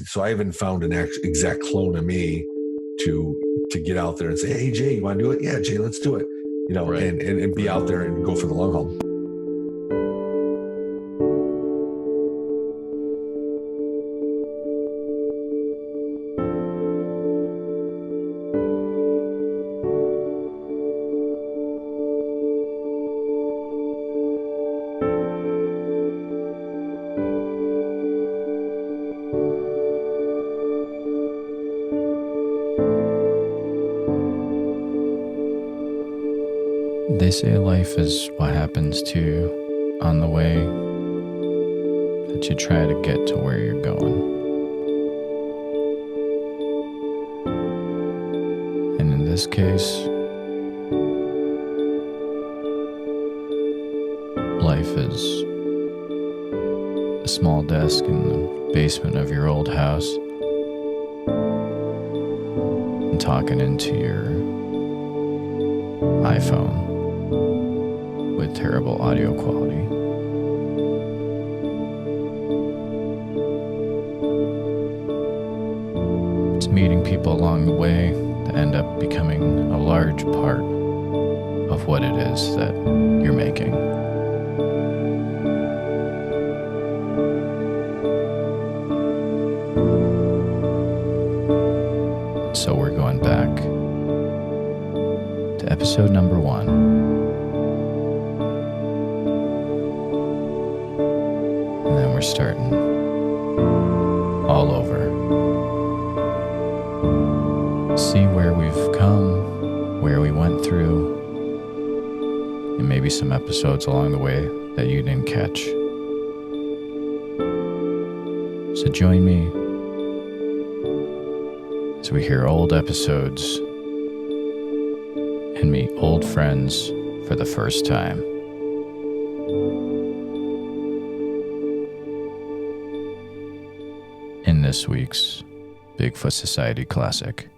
So I haven't found an exact clone of me to get out there and say, hey, Jay, you want to do it? Yeah, Jay, let's do it. Right. And be out there and go for the long haul. They say life is what happens to you on the way that you try to get to where you're going. And in this case, life is a small desk in the basement of your old house and talking into your iPhone with terrible audio quality. It's meeting people along the way that end up becoming a large part of what it is that you're making. So we're going back to episode number 1. And then we're starting all over. See where we've come, where we went through, and maybe some episodes along the way that you didn't catch. So join me as we hear old episodes and meet old friends for the first time. In this week's Bigfoot Society Classic.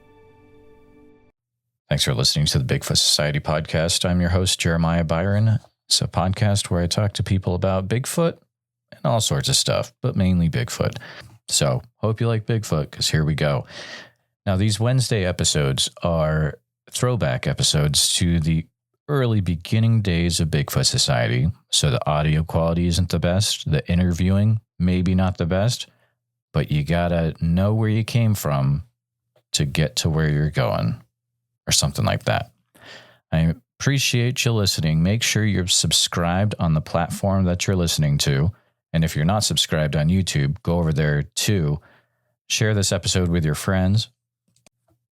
Thanks for listening to the Bigfoot Society podcast. I'm your host, Jeremiah Byron. It's a podcast where I talk to people about Bigfoot and all sorts of stuff, but mainly Bigfoot. So, hope you like Bigfoot, because here we go. Now, these Wednesday episodes are throwback episodes to the early beginning days of Bigfoot Society. So the audio quality isn't the best. The interviewing, maybe not the best. But you gotta know where you came from to get to where you're going, or something like that. I appreciate you listening. Make sure you're subscribed on the platform that you're listening to. And if you're not subscribed on YouTube, go over there too. Share this episode with your friends.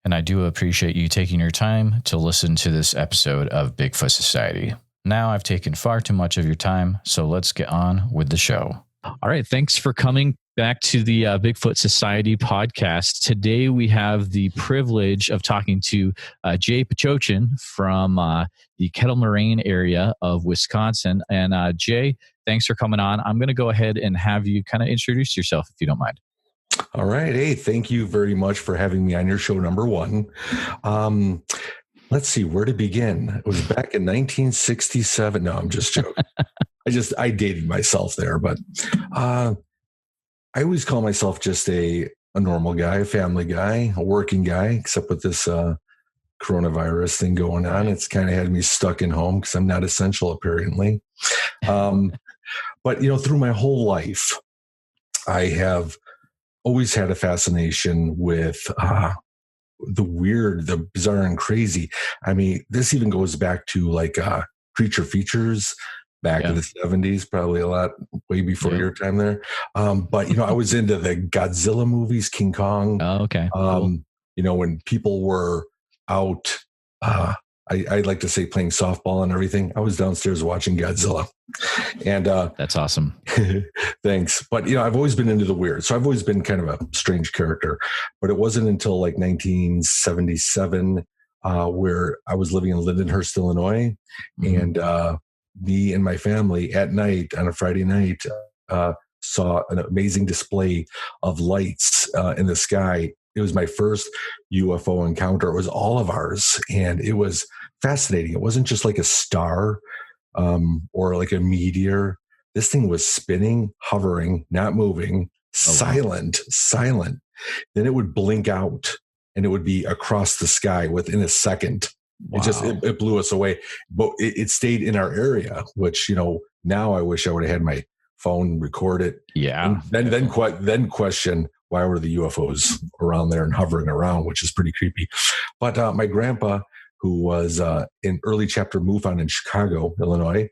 And I do appreciate you taking your time to listen to this episode of Bigfoot Society. Now I've taken far too much of your time, so let's get on with the show. All right. Thanks for coming back to the Bigfoot Society podcast. Today we have the privilege of talking to Jay Bachochin from the Kettle Moraine area of Wisconsin. And Jay, thanks for coming on. I'm going to go ahead and have you kind of introduce yourself, if you don't mind. All right. Hey, thank you very much for having me on your show number 1. Let's see where to begin. It was back in 1967. No, I'm just joking. I dated myself there, but I always call myself just a normal guy, a family guy, a working guy, except with this coronavirus thing going on. It's kind of had me stuck in home because I'm not essential, apparently. But, through my whole life, I have always had a fascination with the weird, the bizarre and crazy. I mean, this even goes back to like creature features back in the 70s, probably a lot way before your time there. But, I was into the Godzilla movies, King Kong. Oh, okay. Cool. When people were out, I like to say playing softball and everything. I was downstairs watching Godzilla. And that's awesome. Thanks. But, I've always been into the weird. So I've always been kind of a strange character. But it wasn't until like 1977 where I was living in Lindenhurst, Illinois. Mm-hmm. And me and my family at night on a Friday night saw an amazing display of lights in the sky. It was my first UFO encounter. It was all of ours, and it was fascinating. It wasn't just like a star or like a meteor. This thing was spinning, hovering, not moving, silent. then it would blink out and it would be across the sky within a second. Wow. It blew us away, but it stayed in our area, which, now I wish I would have had my phone record it. Yeah. And then question, why were the UFOs around there and hovering around, which is pretty creepy. But my grandpa, who was in early chapter MUFON in Chicago, Illinois,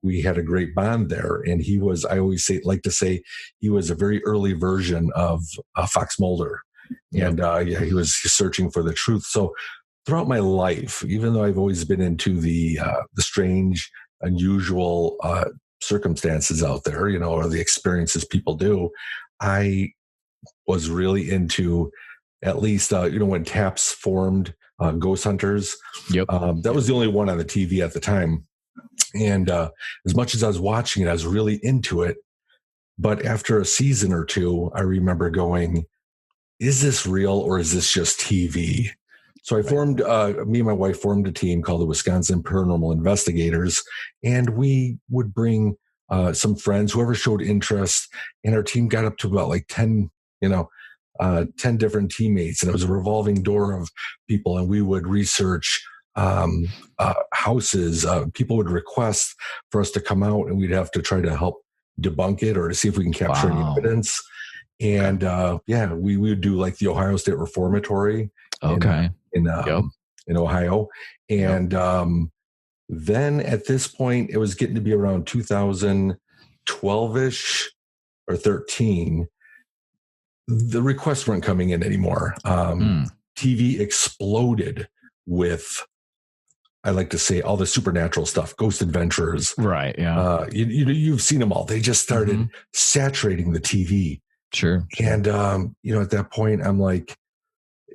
we had a great bond there. And he was, I always like to say, he was a very early version of Fox Mulder. And he was searching for the truth. So throughout my life, even though I've always been into the strange, unusual circumstances out there, or the experiences people do, I was really into, at least, when TAPS formed, Ghost Hunters. Yep. That was the only one on the TV at the time. And as much as I was watching it, I was really into it. But after a season or two, I remember going, is this real or is this just TV? So I formed, me and my wife formed a team called the Wisconsin Paranormal Investigators, and we would bring some friends, whoever showed interest, and our team got up to about like 10 different teammates, and it was a revolving door of people, and we would research houses. People would request for us to come out, and we'd have to try to help debunk it or to see if we can capture any evidence. And we would do like the Ohio State Reformatory in Ohio. And then at this point, it was getting to be around 2012-ish or 13. The requests weren't coming in anymore. TV exploded with, I like to say, all the supernatural stuff, Ghost Adventures. Right. Yeah. You've seen them all. They just started saturating the TV. Sure. And, at that point, I'm like,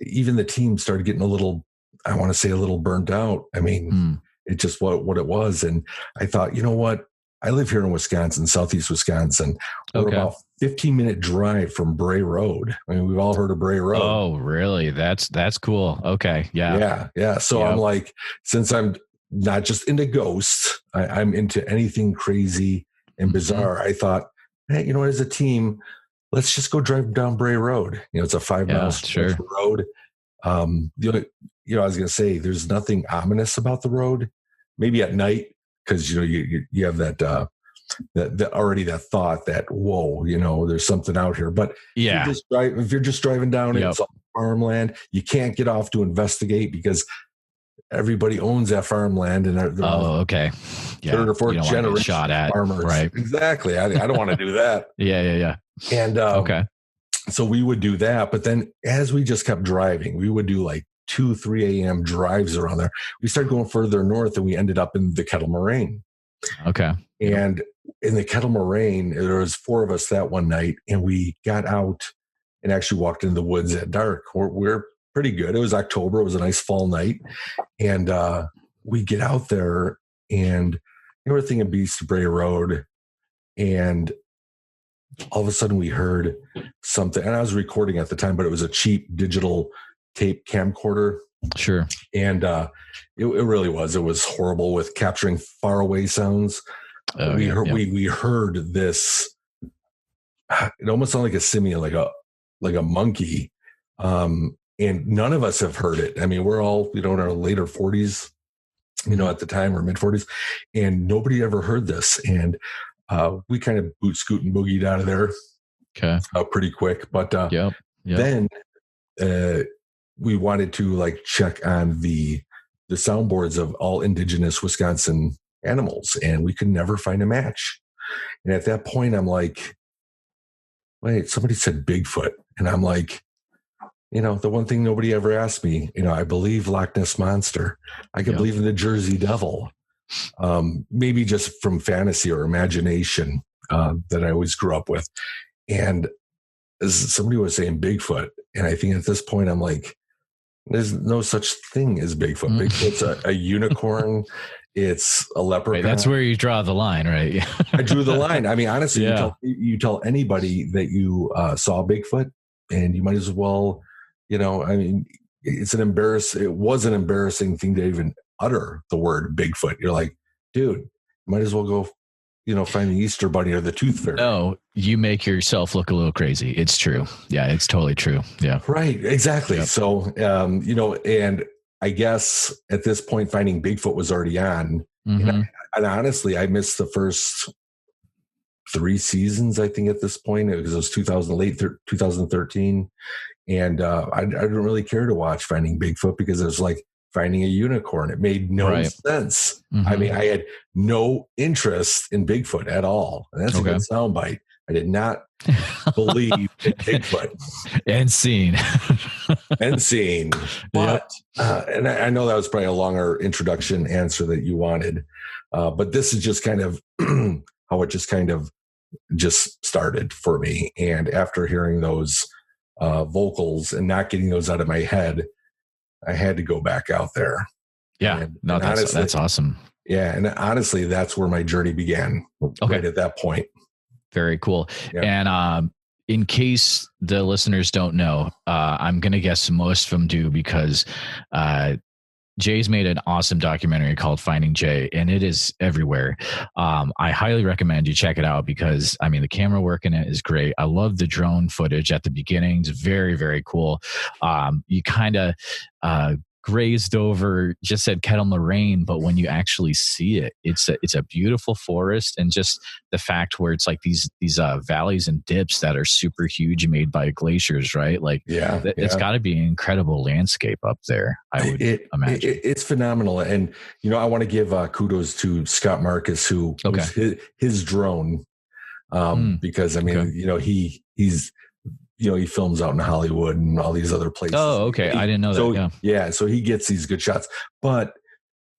even the team started getting a little burnt out. I mean, it's just what it was. And I thought, you know what? I live here in Wisconsin, Southeast Wisconsin. We're about 15-minute drive from Bray Road. I mean, we've all heard of Bray Road. Oh, really? That's cool. Okay. Yeah. Yeah. So I'm like, since I'm not just into ghosts, I'm into anything crazy and bizarre. I thought, hey, as a team, let's just go drive down Bray Road. It's a 5-mile road. I was going to say, there's nothing ominous about the road. Maybe at night, because you have that already that thought that, whoa, there's something out here. But if you're just driving down it's all farmland, you can't get off to investigate because everybody owns that farmland, and they're third or fourth generation shot at farmers. Right? Exactly. I don't want to do that. Yeah. And so we would do that, but then as we just kept driving, we would do like 2-3 a.m. drives around there. We started going further north, and we ended up in the Kettle Moraine. Okay. And in the Kettle Moraine, there was 4 of us that one night, and we got out and actually walked into the woods at dark. We're pretty good. It was October. It was a nice fall night. And we get out there, and we're thinking Beast Bray Road. And all of a sudden we heard something, and I was recording at the time, but it was a cheap digital tape camcorder. Sure. And it really was. It was horrible with capturing faraway sounds. We heard this. It almost sounded like a simian, like a monkey. And none of us have heard it. I mean, we're all, in our later 40s, at the time, or mid 40s, and nobody ever heard this. And we kind of boot, scoot, and boogied out of there. Okay. Pretty quick. But then we wanted to check on the soundboards of all indigenous Wisconsin animals, and we could never find a match. And at that point, I'm like, wait, somebody said Bigfoot. And I'm like, the one thing nobody ever asked me, I believe Loch Ness Monster. I could believe in the Jersey Devil. Maybe just from fantasy or imagination that I always grew up with. And as somebody was saying Bigfoot, and I think at this point, I'm like, there's no such thing as Bigfoot. Bigfoot's a unicorn. It's a leprechaun. Right, that's where you draw the line, right? I drew the line. I mean, honestly, you tell anybody that you saw Bigfoot, and you might as well, I mean, it was an embarrassing thing to even utter the word Bigfoot. You're like, dude, you might as well go, find the Easter Bunny or the Tooth Fairy. No, You make yourself look a little crazy. It's true. Yeah, it's totally true. Yeah. Right. Exactly. Yep. So, and I guess at this point, Finding Bigfoot was already on. Mm-hmm. And honestly, I missed the first 3 seasons, I think, at this point. It was 2013. And I didn't really care to watch Finding Bigfoot because it was like finding a unicorn. It made no sense. Mm-hmm. I mean, I had no interest in Bigfoot at all. And that's a good soundbite. I did not believe in Bigfoot. And seen. And seen. But, and I know that was probably a longer introduction answer that you wanted. But this is just kind of how it just started for me. And after hearing those vocals and not getting those out of my head, I had to go back out there. Yeah. That's awesome. Yeah. And honestly, that's where my journey began. Right at that point. Very cool. Yeah. And in case the listeners don't know, I'm going to guess most of them do because Jay's made an awesome documentary called Finding Jay, and it is everywhere. I highly recommend you check it out because, I mean, the camera work in it is great. I love the drone footage at the beginning. It's very, very cool. You kind of grazed over, just said Kettle Moraine, but when you actually see it, it's a beautiful forest, and just the fact where it's like these valleys and dips that are super huge made by glaciers, right? Like, it's got to be an incredible landscape up there. I would imagine it's phenomenal. And I want to give kudos to Scott Marcus, who was his drone, because I mean, he's. He films out in Hollywood and all these other places. Oh, okay. I didn't know that. Yeah. So he gets these good shots. But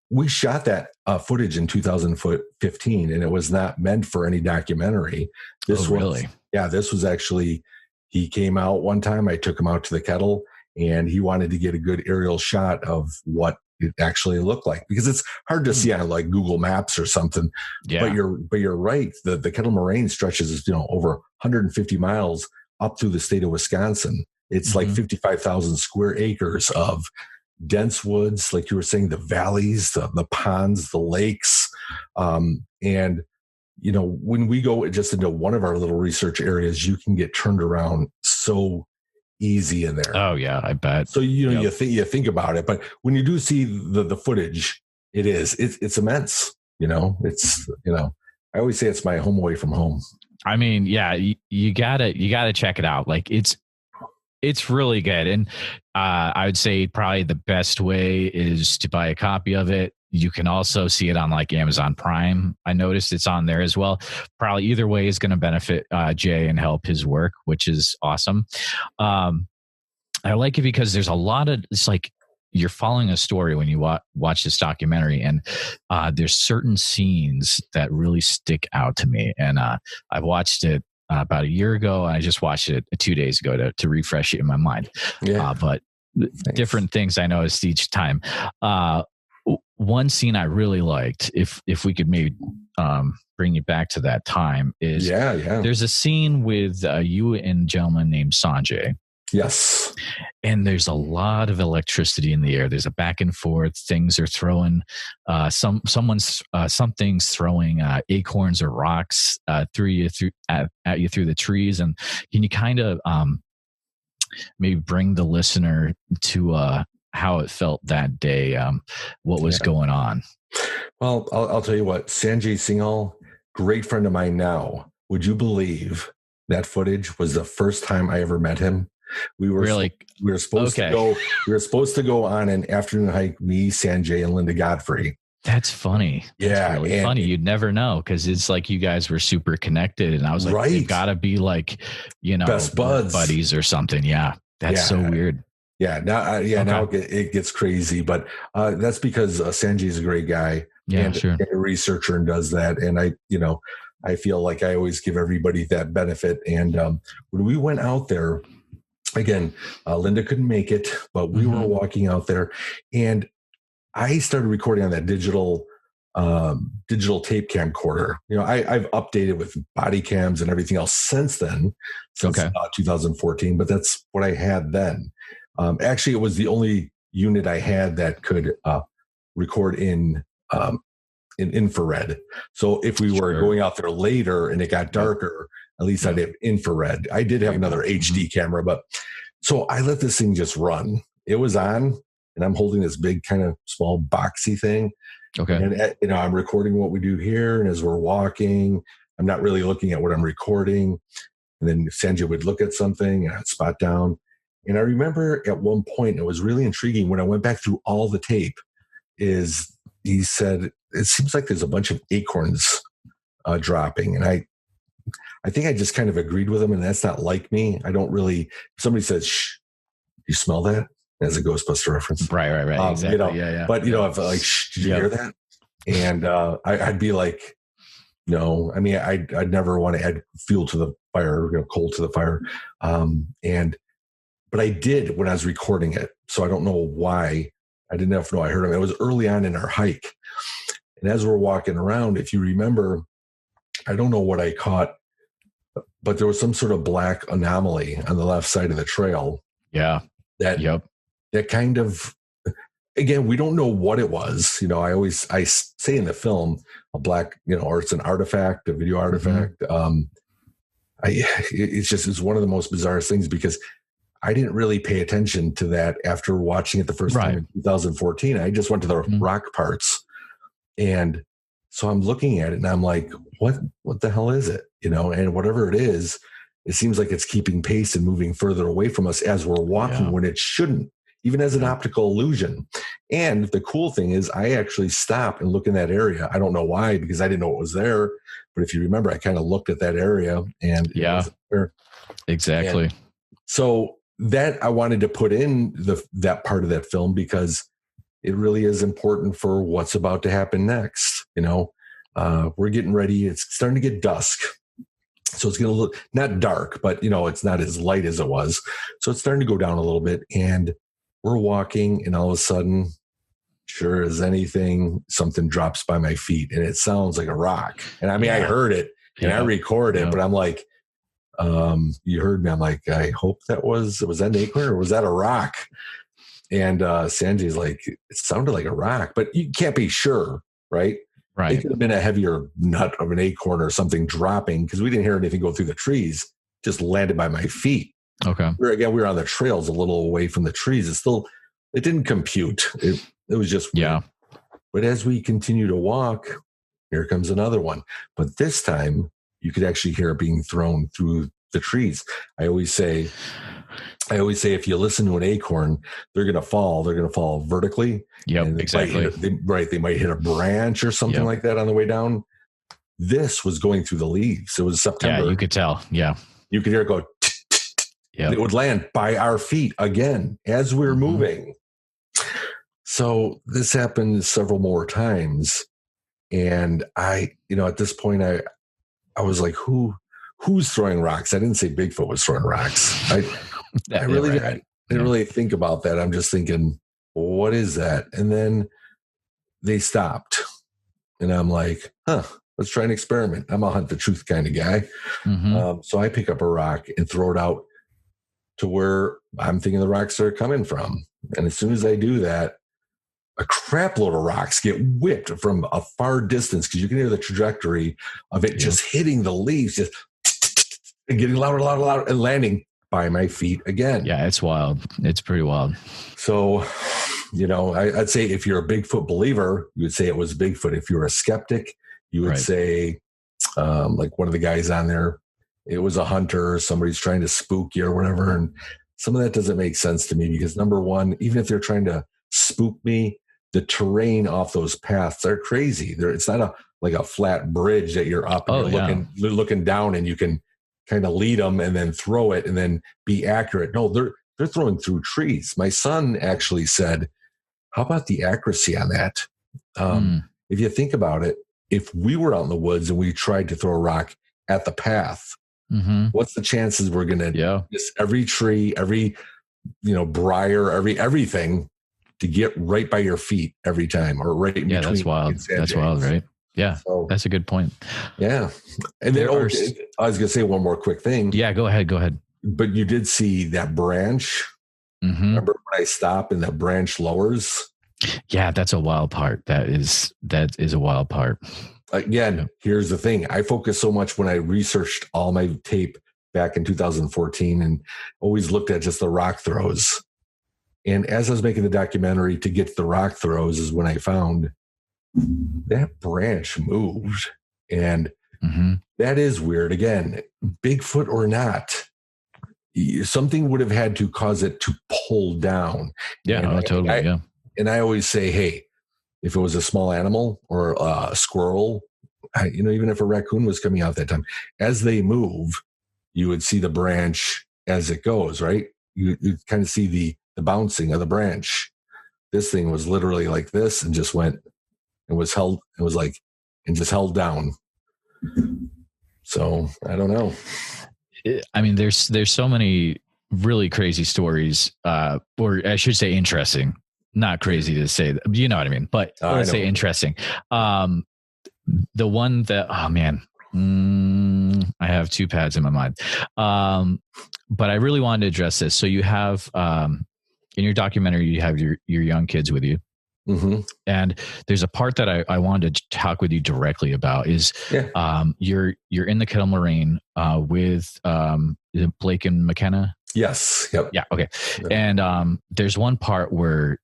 we shot that footage in 2015, and it was not meant for any documentary. This was actually, he came out one time. I took him out to the Kettle, and he wanted to get a good aerial shot of what it actually looked like, because it's hard to see on like Google Maps or something. Yeah. But you're right. The Kettle Moraine stretches, over 150 miles up through the state of Wisconsin. It's like 55,000 square acres of dense woods, like you were saying, the valleys, the ponds, the lakes. And, when we go just into one of our little research areas, you can get turned around so easy in there. Oh yeah, I bet. So, you think about it, but when you do see the footage, it's immense. I always say it's my home away from home. I mean, yeah, you gotta check it out. Like it's really good. And I would say probably the best way is to buy a copy of it. You can also see it on like Amazon Prime. I noticed it's on there as well. Probably either way is going to benefit Jay and help his work, which is awesome. I like it because there's a lot of, it's like you're following a story when you watch this documentary, and there's certain scenes that really stick out to me. And I've watched it about a year ago, and I just watched it 2 days ago to refresh it in my mind. Yeah. But different things I noticed each time. One scene I really liked, if we could maybe bring you back to that time, is there's a scene with you and a gentleman named Sanjay. Yes. And there's a lot of electricity in the air. There's a back and forth. Things are throwing, something's throwing acorns or rocks at you through the trees. And can you kind of maybe bring the listener to how it felt that day? What was going on? Well, I'll tell you what, Sanjay Singhal, great friend of mine now. Would you believe that footage was the first time I ever met him? We were supposed to go on an afternoon hike, me, Sanjay, and Linda Godfrey. That's funny. That's really funny. You'd never know, because it's like you guys were super connected, and I was like, they've got to be like, best buddies or something. Yeah, that's so weird. Yeah, now it gets crazy, but that's because Sanjay's a great guy. Yeah, sure. And a researcher and does that, and I feel like I always give everybody that benefit. And when we went out there. Again, Linda couldn't make it, but we were walking out there, and I started recording on that digital tape camcorder. I've updated with body cams and everything else since then, since 2014, but that's what I had then. Actually, it was the only unit I had that could record in infrared. So if we were going out there later and it got darker, At least I'd have infrared. I did have another HD camera, but so I let this thing just run. It was on, and I'm holding this big kind of small boxy thing. Okay. And I'm recording what we do here, and as we're walking, I'm not really looking at what I'm recording. And then Sanjay would look at something, and I'd spot down. And I remember at one point, it was really intriguing when I went back through all the tape, is he said, it seems like there's a bunch of acorns dropping. And I think I just kind of agreed with him, and that's not like me. I don't really, if somebody says, shh, you smell that? As a Ghostbuster reference. Right. Exactly. But, if like, shh, did you hear that? And I'd be like, no, I mean, I'd never want to add fuel to the fire, coal to the fire. But I did when I was recording it. So I don't know why. I didn't know I heard him. It was early on in our hike. And as we're walking around, if you remember, I don't know what I caught, but there was some sort of black anomaly on the left side of the trail. Yeah. That kind of, again, we don't know what it was. I say in the film, a black, or it's an artifact, a video artifact. It's one of the most bizarre things because I didn't really pay attention to that after watching it the first time in 2014. I just went to the rock parts. And so I'm looking at it and I'm like, what the hell is it? And whatever it is, it seems like it's keeping pace and moving further away from us as we're walking when it shouldn't, even as an optical illusion. And the cool thing is I actually stop and look in that area. I don't know why, because I didn't know it was there. But if you remember, I kind of looked at that area and it wasn't there. Exactly. And so that I wanted to put in that part of that film because it really is important for what's about to happen next. We're getting ready. It's starting to get dusk. So it's going to look not dark, but it's not as light as it was. So it's starting to go down a little bit and we're walking and all of a sudden, sure as anything, something drops by my feet and it sounds like a rock. And I mean, I heard it and I record it, but I'm like, you heard me. I'm like, I hope was that an acorn or was that a rock? And Sanjay's like, it sounded like a rock, but you can't be sure, right? Right. It could have been a heavier nut of an acorn or something dropping because we didn't hear anything go through the trees, just landed by my feet. Okay. We were on the trails a little away from the trees. It didn't compute. It was just weird. But as we continue to walk, here comes another one. But this time you could actually hear it being thrown through the trees. I always say if you listen to an acorn, they're going to fall vertically. Yep, exactly. They might hit a branch or something like that on the way down. This was going through the leaves. It was September. Yeah, you could tell. Yeah. You could hear it go. Yeah. It would land by our feet again as we're moving. So this happened several more times. And I, at this point, I was like, who's throwing rocks? I didn't say Bigfoot was throwing rocks. I didn't really think about that. I'm just thinking, what is that? And then they stopped. And I'm like, let's try an experiment. I'm a hunt the truth kind of guy. So I pick up a rock and throw it out to where I'm thinking the rocks are coming from. And as soon as I do that, a crap load of rocks get whipped from a far distance because you can hear the trajectory of it just hitting the leaves, just and getting louder, and landing by my feet again. Yeah, it's wild. It's pretty wild. So, I'd say if you're a Bigfoot believer, you would say it was Bigfoot. If you're a skeptic, you would say, like one of the guys on there, it was a hunter, somebody's trying to spook you or whatever. And some of that doesn't make sense to me because number one, even if they're trying to spook me, the terrain off those paths are crazy. It's not like a flat bridge that you're up and you're looking down and you can kind of lead them and then throw it and then be accurate. No, they're throwing through trees. My son actually said, how about the accuracy on that? If you think about it, if we were out in the woods and we tried to throw a rock at the path, what's the chances we're going to miss every tree, every, briar, everything to get right by your feet every time or right in between. That's wild. That's wild, right? Yeah, so, that's a good point. Yeah. And then I was going to say one more quick thing. Yeah, go ahead. But you did see that branch. Remember when I stop and that branch lowers? Yeah, that's a wild part. That is a wild part. again, here's the thing. I focused so much when I researched all my tape back in 2014 and always looked at just the rock throws. And as I was making the documentary to get to the rock throws is when I found that branch moved. And that is weird. Again, Bigfoot or not, something would have had to cause it to pull down. Yeah, totally. And I always say, hey, if it was a small animal or a squirrel, even if a raccoon was coming out that time, as they move, you would see the branch as it goes, right? You kind of see the bouncing of the branch. This thing was literally like this and just went, and was held, it was like, and just held down. So I don't know. I mean, there's so many really crazy stories, or I should say interesting, not crazy to say that, you know what I mean? But let's say interesting. The one that, oh man, I have two pads in my mind. But I really wanted to address this. So you have, in your documentary, you have your young kids with you. And there's a part that I wanted to talk with you directly about is you're in the Kettle Moraine with is it Blake and McKenna? Yes. Yep. Yeah. Okay. And there's one part where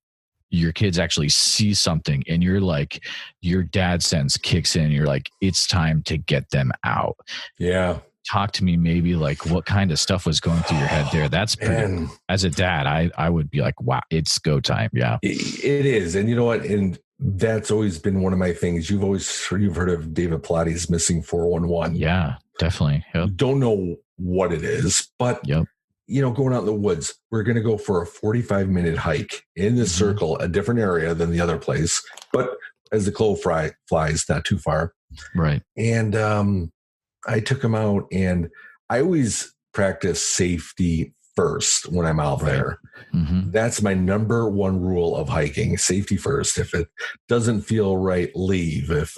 your kids actually see something and you're like, your dad sense kicks in. You're like, it's time to get them out. Yeah. Talk to me maybe like what kind of stuff was going through your head there. That's pretty, as a dad, I would be like, wow, it's go time. Yeah, it is. And you know what? And that's always been one of my things. You've heard of David Pilates missing 411. Yeah, definitely. Yep. Don't know what it is, but going out in the woods, we're going to go for a 45-minute hike in the circle, a different area than the other place, but as the crow flies, not too far. Right. And, I took him out, and I always practice safety first when I'm out there. That's my number one rule of hiking: safety first. If it doesn't feel right, leave. If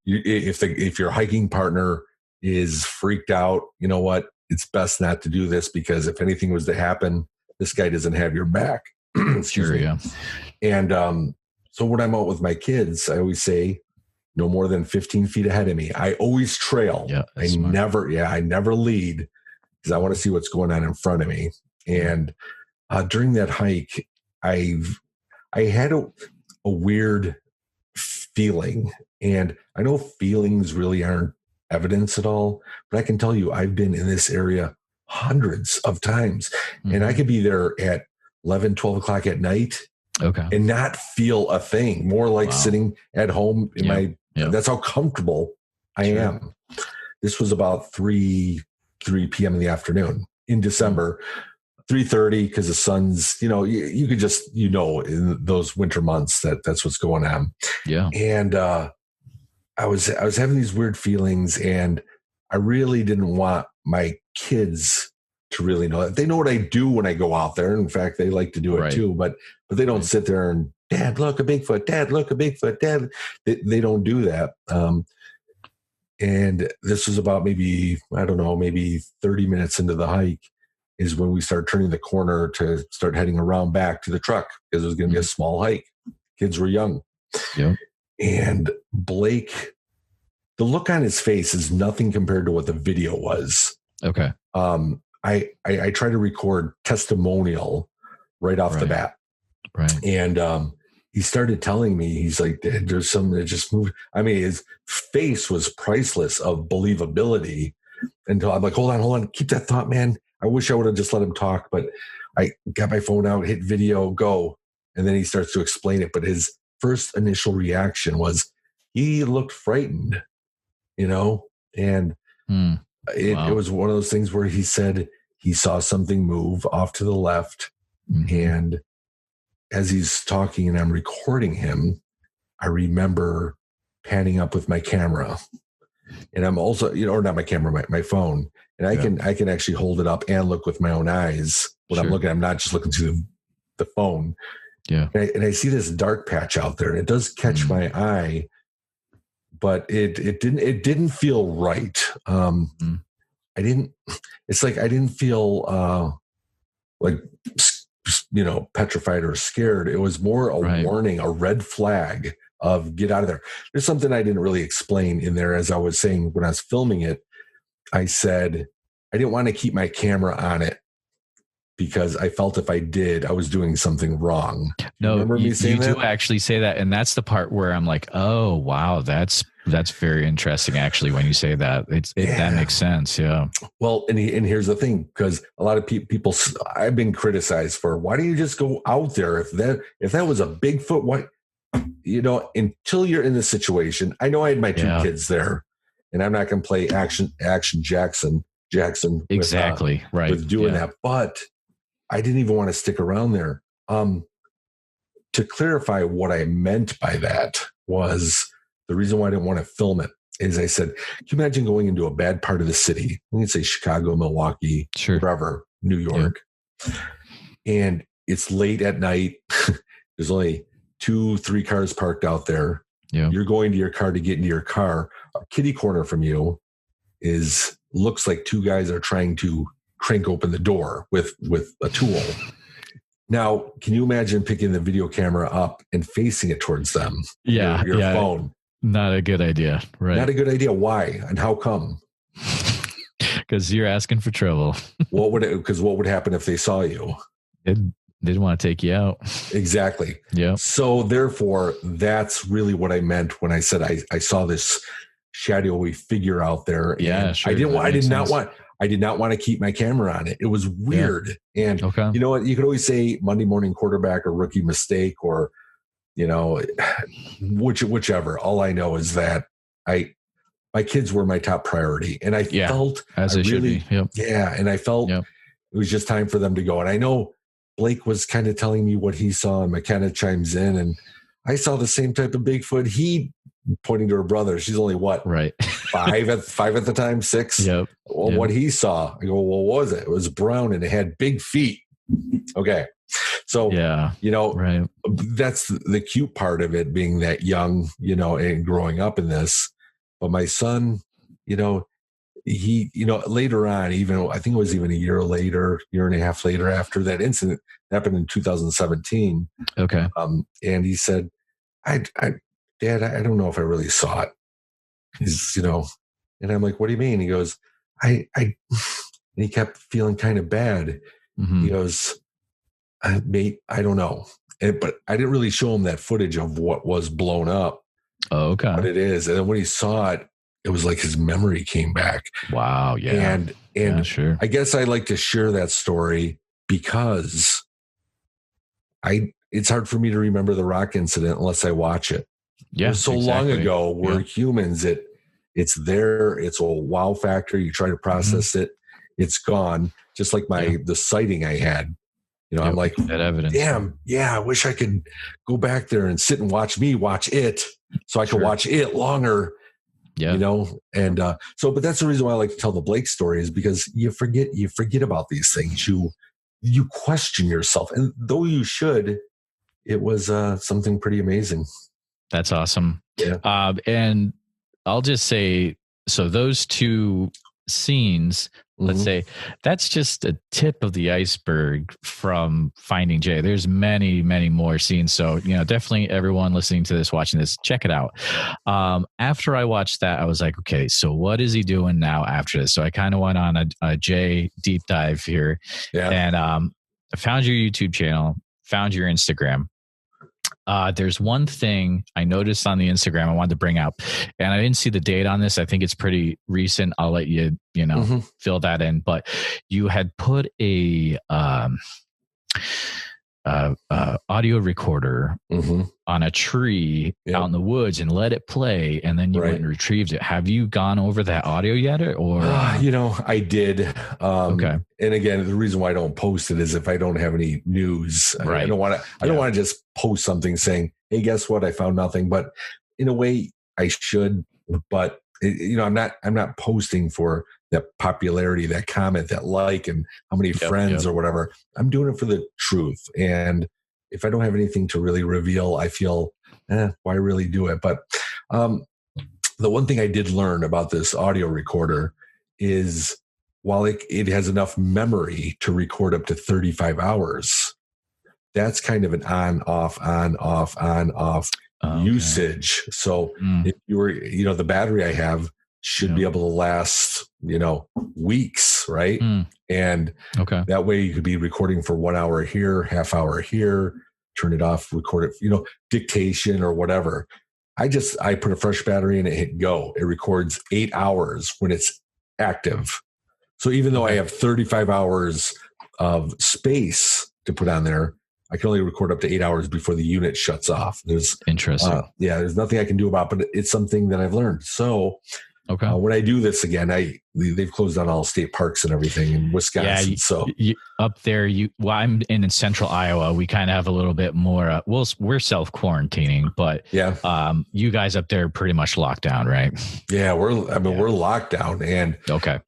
if your hiking partner is freaked out, you know what? It's best not to do this, because if anything was to happen, this guy doesn't have your back. Sure. Yeah. And so when I'm out with my kids, I always say, no more than 15 feet ahead of me. I always trail. Yeah, I never lead, because I want to see what's going on in front of me. And during that hike, I had a weird feeling, and I know feelings really aren't evidence at all, but I can tell you, I've been in this area hundreds of times, and I could be there at 11, 12 o'clock at night. Okay. And not feel a thing, more like sitting at home in that's how comfortable I am. This was about 3 p.m. in the afternoon in December, 3:30, because the sun's, you could just, in those winter months that's what's going on. Yeah. And I was having these weird feelings, and I really didn't want my kids to really know that. They know what I do when I go out there. In fact, they like to do it too, but they don't sit there and, Dad, look, a Bigfoot, Dad, look, a Bigfoot, Dad. They don't do that. And this was about maybe 30 minutes into the hike is when we started turning the corner to start heading around back to the truck, because it was going to be a small hike. Kids were young. Yeah. And Blake, the look on his face is nothing compared to what the video was. Okay. I try to record testimonial right off the bat. Right. And he started telling me, he's like, there's something that just moved. I mean, his face was priceless of believability until I'm like, hold on. Keep that thought, man. I wish I would have just let him talk, but I got my phone out, hit video, go. And then he starts to explain it. But his first initial reaction was he looked frightened, and it was one of those things where he said he saw something move off to the left. And as he's talking and I'm recording him, I remember panning up with my camera, and I'm also, or not my camera, my phone. And I can actually hold it up and look with my own eyes when I'm looking. I'm not just looking through the phone. Yeah. And I see this dark patch out there, and it does catch my eye, but it didn't feel right. I didn't feel like, petrified or scared. It was more a warning, a red flag of get out of there. There's something I didn't really explain in there. As I was saying, when I was filming it, I said, I didn't want to keep my camera on it because I felt if I did, I was doing something wrong. No, remember me saying you that? do actually say that. And that's the part where I'm like, oh, wow, that's very interesting. Actually, when you say that, that makes sense. Yeah. Well, and here's the thing, because a lot of people, I've been criticized for, why do you just go out there? If that was a Bigfoot, why, until you're in the situation. I know I had my two kids there, and I'm not going to play action Jackson exactly with doing that, but I didn't even want to stick around there. To clarify what I meant by that was the reason why I didn't want to film it is I said, can you imagine going into a bad part of the city? We can say Chicago, Milwaukee, wherever, New York. Yeah. And it's late at night. There's only 2-3 cars parked out there. Yeah. You're going to your car to get into your car. A kitty corner from you looks like two guys are trying to crank open the door with a tool. Now, can you imagine picking the video camera up and facing it towards them? Yeah. Your phone. Not a good idea. Right. Not a good idea. Why? And how come? Because you're asking for trouble. What would happen if they saw you? They'd want to take you out. Exactly. Yeah. So therefore, that's really what I meant when I said I saw this shadowy figure out there. Yeah. Sure. I did not want to keep my camera on it. It was weird. Yeah. And you know what? You could always say Monday morning quarterback or rookie mistake or, whichever. All I know is that my kids were my top priority, and I felt as it should be. Yep. Yeah. And I felt it was just time for them to go. And I know Blake was kind of telling me what he saw, and McKenna chimes in, and I saw the same type of Bigfoot. He pointing to her brother. She's only five at the time, 6. Yep. Well, what he saw, I go, well, what was it? It was brown and it had big feet. Okay. So, that's the cute part of it, being that young, and growing up in this. But my son, he, later on, even I think it was even a year and a half later after that incident happened in 2017. Okay. And he said, Dad, I don't know if I really saw it. He's, and I'm like, what do you mean? He goes, and he kept feeling kind of bad. Mm-hmm. He goes, mate, I don't know. But I didn't really show him that footage of what was blown up. Oh, okay. What it is. And then when he saw it, it was like his memory came back. Wow. Yeah. And sure. I guess I like to share that story because it's hard for me to remember the rock incident unless I watch it. Yeah. It was so long ago. We're humans. It's there. It's a wow factor. You try to process it. It's gone. Just like the sighting I had. I'm like, that evidence. Damn. Yeah. I wish I could go back there and sit and watch it so I could watch it longer. Yeah. But that's the reason why I like to tell the Blake story, is because you forget about these things. You question yourself, and though you should, it was something pretty amazing. That's awesome. Yeah. And I'll just say, so those two scenes, let's say, that's just a tip of the iceberg from Finding Jay. There's many, many more scenes. So, definitely everyone listening to this, watching this, check it out. After I watched that, I was like, okay, so what is he doing now after this? So I kind of went on a Jay deep dive here. Yeah. And I found your YouTube channel, found your Instagram. There's one thing I noticed on the Instagram I wanted to bring up, and I didn't see the date on this. I think it's pretty recent. I'll let you, fill that in. But you had put a audio recorder on a tree out in the woods and let it play, and then you went and retrieved it. Have you gone over that audio yet, or? I did. Okay. And again, the reason why I don't post it is if I don't have any news. Right. I don't want to just post something saying, "Hey, guess what? I found nothing." But in a way, I should. But I'm not posting for that popularity, that comment, that like, and how many friends or whatever. I'm doing it for the truth. And if I don't have anything to really reveal, I feel, why really do it? But the one thing I did learn about this audio recorder is while it has enough memory to record up to 35 hours, that's kind of an on, off, usage. So if you were, the battery I have should be able to last, weeks, right? And that way you could be recording for 1 hour here, half hour here, turn it off, record it, dictation or whatever. I put a fresh battery in it, hit go. It records 8 hours when it's active. So even though I have 35 hours of space to put on there, I can only record up to 8 hours before the unit shuts off. There's interesting. There's nothing I can do about it, but it's something that I've learned. So when I do this again, they've closed down all state parks and everything in Wisconsin. Up there, I'm in central Iowa. We kind of have a little bit more. We're self quarantining, but you guys up there are pretty much locked down, right? Yeah, we're locked down, and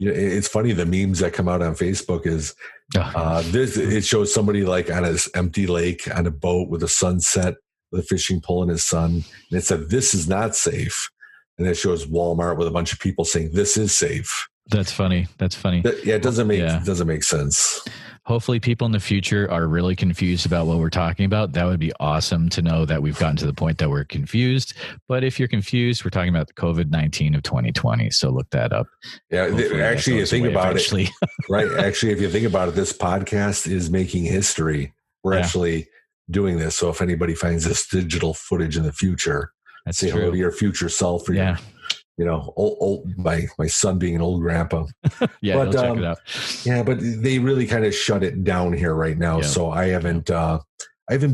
it's funny, the memes that come out on Facebook is it shows somebody like on an empty lake on a boat with a sunset with a fishing pole in his sun, and it said, "This is not safe." And it shows Walmart with a bunch of people saying this is safe. That's funny. It doesn't make sense. Hopefully people in the future are really confused about what we're talking about. That would be awesome to know that we've gotten to the point that we're confused. But if you're confused, we're talking about the COVID-19 of 2020. So look that up. Yeah. Actually, you think about it, right? Actually, if you think about it, this podcast is making history. We're actually doing this. So if anybody finds this digital footage in the future, say hello to your future self, or old my son being an old grandpa. But check it out. But they really kind of shut it down here right now. So I haven't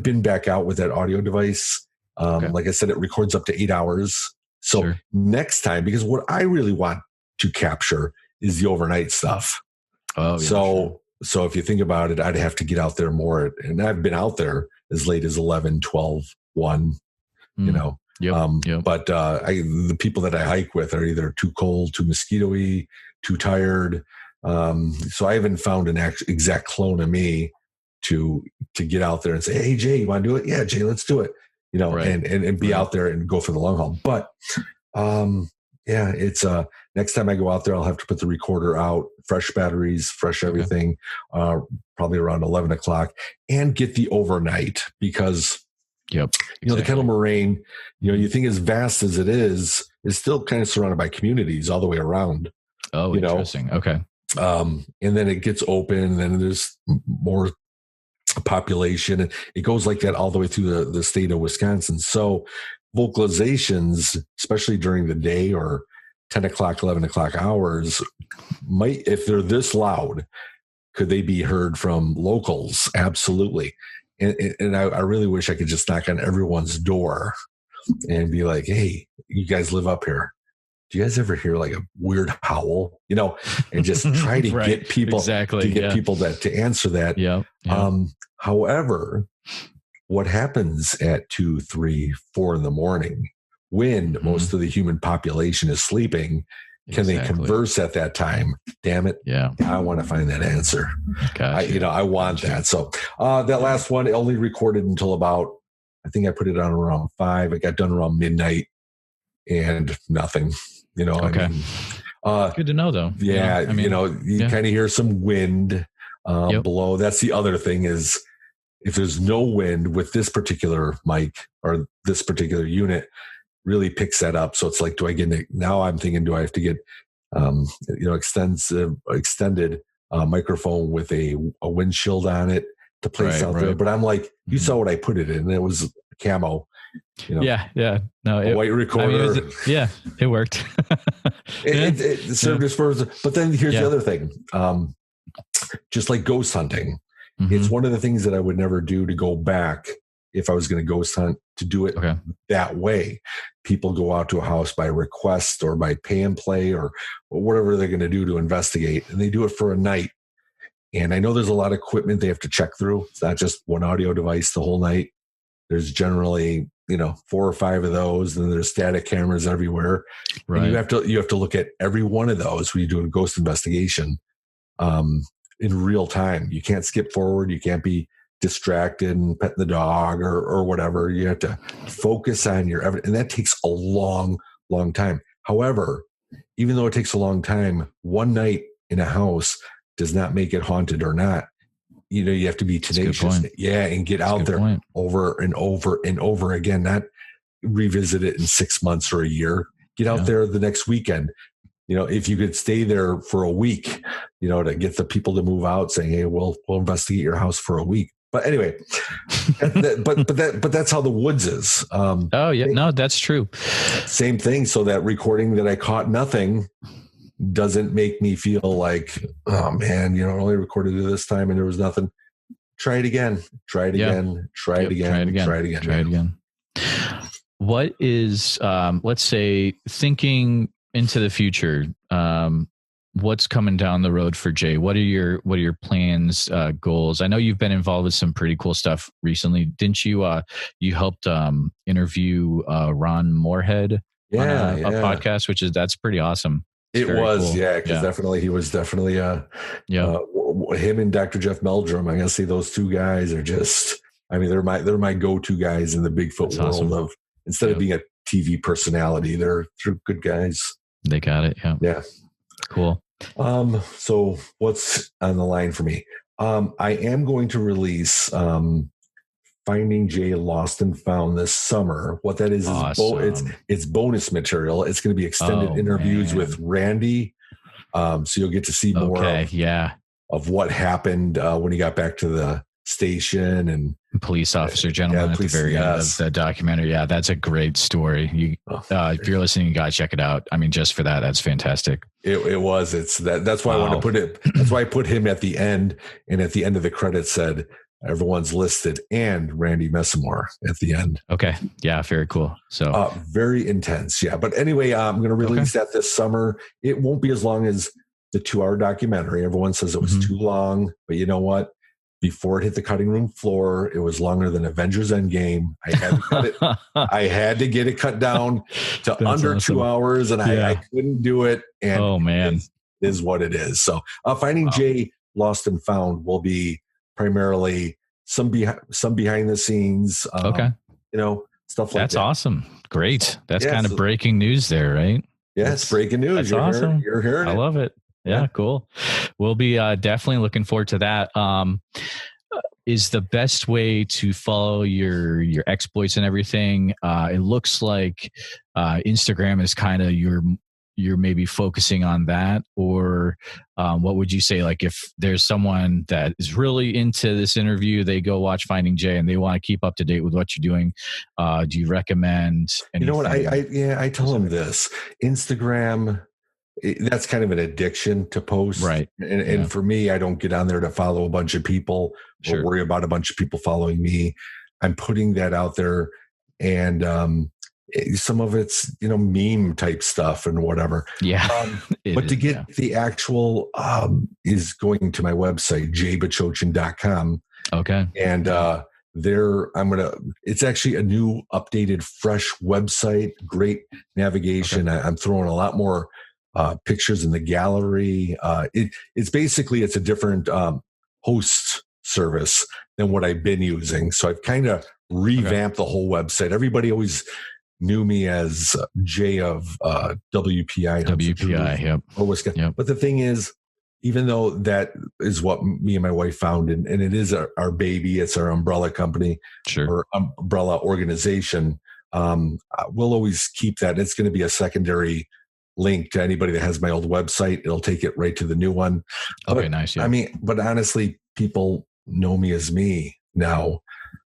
been back out with that audio device. Like I said, it records up to 8 hours. So next time, because what I really want to capture is the overnight stuff. So if you think about it, I'd have to get out there more, and I've been out there as late as 11, 12, 1, But the people that I hike with are either too cold, too mosquito-y, too tired. So I haven't found an exact clone of me to get out there and say, "Hey, Jay, you want to do it?" "Yeah, Jay, let's do it." And be out there and go for the long haul. But it's next time I go out there, I'll have to put the recorder out, fresh batteries, fresh everything, probably around 11 o'clock, and get the overnight, because the Kettle Moraine, you think as vast as it is still kind of surrounded by communities all the way around. Interesting. Okay. And then it gets open, and then there's more population, and it goes like that all the way through the state of Wisconsin. So vocalizations, especially during the day or 10 o'clock, 11 o'clock hours, might, if they're this loud, could they be heard from locals? Absolutely. And I really wish I could just knock on everyone's door and be like, "Hey, you guys live up here. Do you guys ever hear like a weird howl?" And just try to get people people to answer that. However, what happens at 2, 3, 4 in the morning when most of the human population is sleeping? Can they converse at that time? Damn it. Yeah. I want to find that answer. I want that. So that last one only recorded until about, I think I put it on around 5. It got done around midnight and nothing, Okay. Good to know though. Yeah. You kind of hear some wind below. That's the other thing is, if there's no wind with this particular mic or this particular unit, really picks that up. So it's like, do I have to get, extended microphone with a windshield on it to place out there? But I'm like, you saw what I put it in. It was camo. No, a white recorder. It worked. it served its purpose. But then here's the other thing. Just like ghost hunting, it's one of the things that I would never do to go back if I was going to ghost hunt, to do it that way. People go out to a house by request or by pay and play or whatever they're going to do to investigate, and they do it for a night. And I know there's a lot of equipment they have to check through. It's not just one audio device the whole night. There's generally, 4 or 5 of those, and there's static cameras everywhere. Right. And you have to look at every one of those when you do a ghost investigation in real time. You can't skip forward. You can't be distracted and pet the dog or whatever. You have to focus on your evidence, and that takes a long, long time. However, even though it takes a long time, one night in a house does not make it haunted or not. You have to be tenacious, and get out there over and over and over again. Not revisit it in 6 months or a year. Get out there the next weekend. If you could stay there for a week, to get the people to move out, saying, "Hey, we'll investigate your house for a week." But anyway, but that's how the woods is. That's true. Same thing. So that recording that I caught nothing doesn't make me feel like, oh man, I only recorded it this time and there was nothing. Try it again. Try it again. Try it again. What is, let's say, thinking into the future, what's coming down the road for Jay? What are your plans, goals? I know you've been involved with some pretty cool stuff recently. Didn't you? You helped interview Ron Moorhead on a podcast, that's pretty awesome. It was, cool. Because definitely he was definitely him and Dr. Jeff Meldrum. I gotta say those two guys are just. I mean, they're my go-to guys in the Bigfoot world. Awesome. Instead of being a TV personality, they're good guys. They got it. Yeah. Yeah. Cool. So what's on the line for me? I am going to release Finding Jay Lost and Found this summer. What that is it's bonus material. It's going to be extended interviews with Randy. So you'll get to see more of what happened when he got back to the station, and police officer gentleman at the very end of the documentary. Yeah, that's a great story. If you're listening, you got to check it out. I mean, just for that's fantastic. It was. That's why I wanted to put it. That's why I put him at the end, and at the end of the credits said everyone's listed and Randy Messamore at the end. Okay. Yeah. Very cool. So very intense. Yeah. But anyway, I'm going to release that this summer. It won't be as long as the 2-hour documentary. Everyone says it was too long, but you know what? Before it hit the cutting room floor, it was longer than Avengers Endgame. I had to get it cut down to under 2 hours, and I couldn't do it. And it is what it is. So Finding Jay Lost and Found will be primarily some behind the scenes, stuff like that. That's awesome. Great. That's kind of breaking news there, right? Yeah, it's breaking news. That's awesome. You're hearing it. I love it. Yeah, cool. We'll be definitely looking forward to that. Is the best way to follow your exploits and everything? It looks like Instagram is kind of you're maybe focusing on that, or what would you say? Like if there's someone that is really into this interview, they go watch Finding Jay and they want to keep up to date with what you're doing. Do you recommend anything? You know what? I tell them this. Instagram, that's kind of an addiction to post. Right. And for me, I don't get on there to follow a bunch of people or worry about a bunch of people following me. I'm putting that out there, and some of it's, meme type stuff and whatever. Yeah. But to get the actual is going to my website, jbachochin.com. Okay. And it's actually a new updated, fresh website, great navigation. Okay. I'm throwing a lot more pictures in the gallery. It's a different host service than what I've been using. So I've kind of revamped the whole website. Everybody always knew me as Jay of WPI. WPI, yep. Or Wisconsin. Yep. But the thing is, even though that is what me and my wife founded, and it is our baby, it's our umbrella company, or umbrella organization, we'll always keep that. It's going to be a secondary link to anybody that has my old website. It'll take it right to the new one. Okay, nice. Yeah. I mean, but honestly, people know me as me now.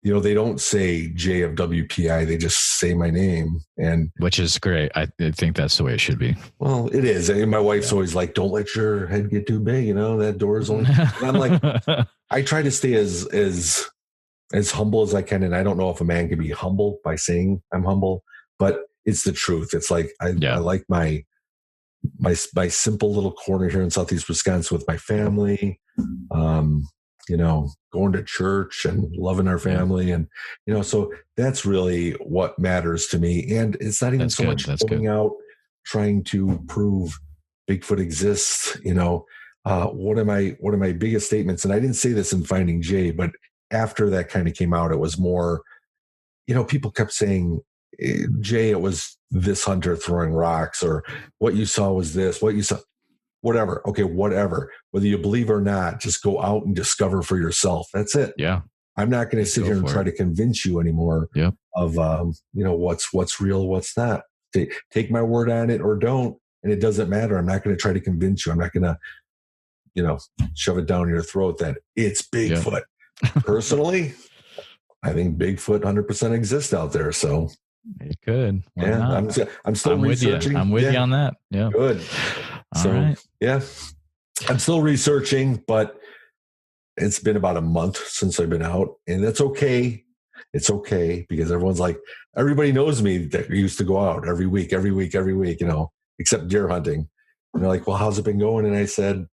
They don't say J of WPI. They just say my name, and which is great. I think that's the way it should be. Well, it is. And my wife's always like, "Don't let your head get too big." That door is only. And I'm like, I try to stay as humble as I can, and I don't know if a man can be humble by saying I'm humble, but it's the truth. It's like I like my simple little corner here in Southeast Wisconsin with my family. Going to church and loving our family. And, so that's really what matters to me. And it's not even so much going out trying to prove Bigfoot exists. One of my biggest statements, and I didn't say this in Finding Jay, but after that kind of came out, it was more, people kept saying, Jay, it was this hunter throwing rocks, or what you saw was this, what you saw. Whatever. Okay, whatever. Whether you believe or not, just go out and discover for yourself. That's it. Yeah. I'm not going to sit here and try to convince you anymore of, what's real, what's not. Take my word on it or don't. And it doesn't matter. I'm not going to try to convince you. I'm not going to, shove it down your throat that it's Bigfoot. Personally, I think Bigfoot 100% exists out there. So it could. I'm still researching. I'm with you on that. Yeah. Good. So, I'm still researching, but it's been about a month since I've been out, and that's okay. It's okay because everybody knows me that we used to go out every week, except deer hunting. And they're like, well, how's it been going? And I said,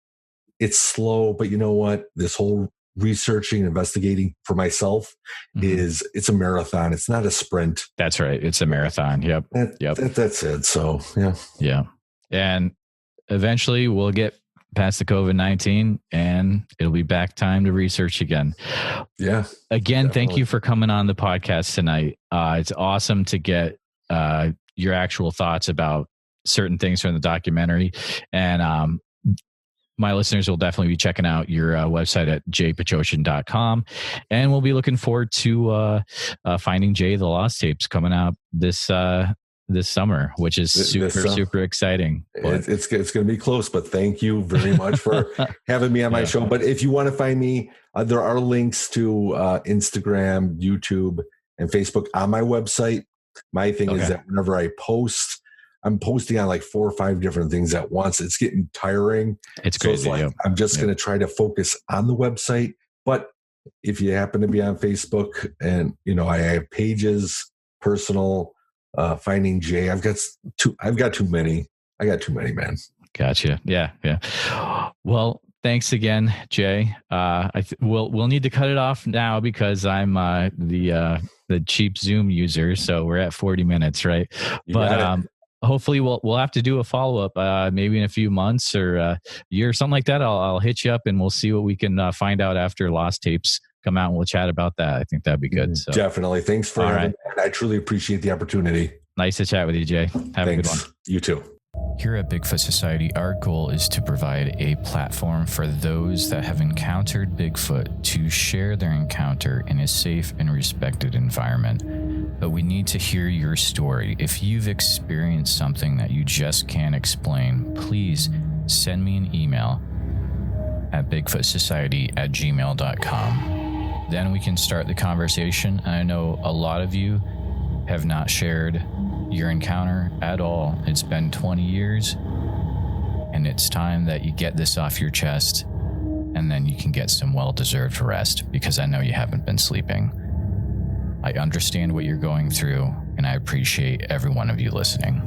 it's slow, but you know what? This whole researching and investigating for myself it's a marathon. It's not a sprint. That's right. It's a marathon. Yep. That's it. So, yeah. And eventually we'll get past the COVID-19 and it'll be back time to research again. Yeah. Again, Thank you for coming on the podcast tonight. It's awesome to get your actual thoughts about certain things from the documentary. And my listeners will definitely be checking out your website at jbachochin.com. And we'll be looking forward to finding Jay the Lost Tapes coming out this summer, which is super exciting. It's going to be close, but thank you very much for having me on my show. But if you want to find me, there are links to Instagram, YouTube, and Facebook on my website. My thing is that whenever I post, I'm posting on like 4 or 5 different things at once. It's getting tiring. It's crazy. I'm just going to try to focus on the website. But if you happen to be on Facebook and, I have pages, personal, Finding Jay. I've got too many. I got too many, man. Gotcha. Yeah. Well, thanks again, Jay. We'll need to cut it off now because I'm the cheap Zoom user. So we're at 40 minutes, right? Hopefully we'll have to do a follow-up maybe in a few months or a year or something like that. I'll hit you up and we'll see what we can find out after Lost Tapes come out, and we'll chat about that. I think that'd be good. So. Definitely. Thanks for having me. I truly appreciate the opportunity. Nice to chat with you, Jay. Have a good one. You too. Here at Bigfoot Society, our goal is to provide a platform for those that have encountered Bigfoot to share their encounter in a safe and respected environment. But we need to hear your story. If you've experienced something that you just can't explain, please send me an email at bigfootsociety@gmail.com. Then we can start the conversation. I know a lot of you have not shared your encounter at all. It's been 20 years, and it's time that you get this off your chest, and then you can get some well-deserved rest, because I know you haven't been sleeping. I understand what you're going through, and I appreciate every one of you listening.